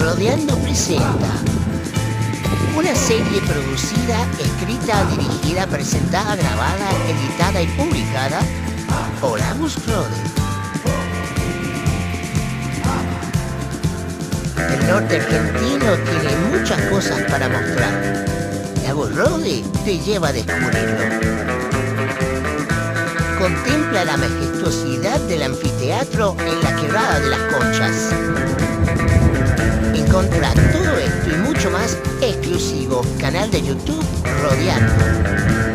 Rodeando presenta una serie producida, escrita, dirigida, presentada, grabada, editada y publicada por Agus Rode. El norte argentino tiene muchas cosas para mostrar y Agus Rode te lleva a descubrirlo. Contempla la majestuosidad del anfiteatro en la Quebrada de las Conchas. Encontrá todo esto y mucho más exclusivo. Canal de YouTube Rodeando.